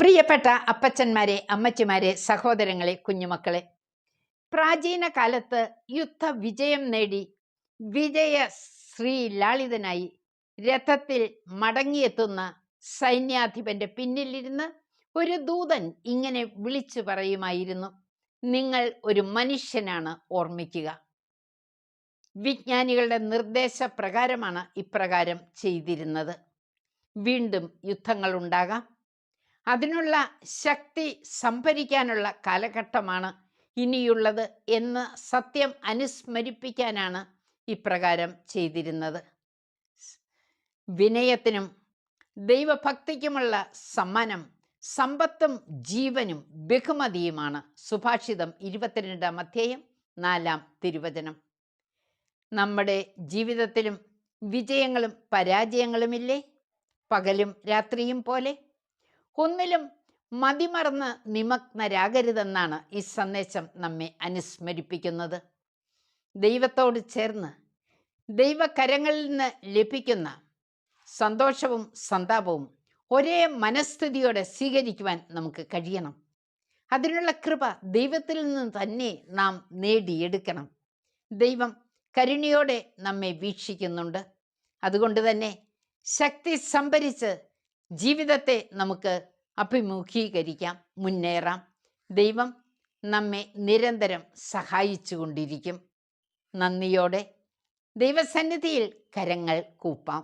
പ്രിയപ്പെട്ട അപ്പച്ചന്മാരെ, അമ്മച്ചിമാരെ, സഹോദരങ്ങളെ, കുഞ്ഞുമക്കളെ, പ്രാചീന കാലത്ത് യുദ്ധവിജയം നേടി വിജയ ശ്രീലാളിതനായി രഥത്തിൽ മടങ്ങിയെത്തുന്ന സൈന്യാധിപന്റെ പിന്നിലിരുന്ന് ഒരു ദൂതൻ ഇങ്ങനെ വിളിച്ചു പറയുമായിരുന്നു, നിങ്ങൾ ഒരു മനുഷ്യനാണ് ഓർമ്മിക്കുക. വിജ്ഞാനികളുടെ നിർദ്ദേശപ്രകാരമാണ് ഇപ്രകാരം ചെയ്തിരുന്നത്. വീണ്ടും യുദ്ധങ്ങൾ ഉണ്ടാകാം, അതിനുള്ള ശക്തി സംഭരിക്കാനുള്ള കാലഘട്ടമാണ് ഇനിയുള്ളത് എന്ന് സത്യം അനുസ്മരിപ്പിക്കാനാണ് ഇപ്രകാരം ചെയ്തിരുന്നത്. വിനയത്തിനും ദൈവഭക്തിക്കുമുള്ള സമ്മാനം സമ്പത്തും ജീവനും ബഹുമതിയുമാണ്. സുഭാഷിതം 22-ാം അധ്യായം 4-ാം തിരുവചനം. നമ്മുടെ ജീവിതത്തിലും വിജയങ്ങളും പരാജയങ്ങളുമില്ലേ? പകലും രാത്രിയും പോലെ. ഒന്നിലും മതിമറന്ന് നിമഗ്നരാകരുതെന്നാണ് ഈ സന്ദേശം നമ്മെ അനുസ്മരിപ്പിക്കുന്നത്. ദൈവത്തോട് ചേർന്ന് ദൈവകരങ്ങളിൽ നിന്ന് ലഭിക്കുന്ന സന്തോഷവും സന്താപവും ഒരേ മനസ്ഥിതിയോടെ സ്വീകരിക്കുവാൻ നമുക്ക് കഴിയണം. അതിനുള്ള കൃപ ദൈവത്തിൽ നിന്ന് തന്നെ നാം നേടിയെടുക്കണം. ദൈവം കരുണയോടെ നമ്മെ വീക്ഷിക്കുന്നുണ്ട്. അതുകൊണ്ട് തന്നെ ശക്തി സംഭരിച്ച് ജീവിതത്തെ നമുക്ക് അഭിമുഖീകരിക്കാം, മുന്നേറാം. ദൈവം നമ്മെ നിരന്തരം സഹായിച്ചു കൊണ്ടിരിക്കും. നന്ദിയോടെ ദൈവസന്നിധിയിൽ കരങ്ങൾ കൂപ്പാം.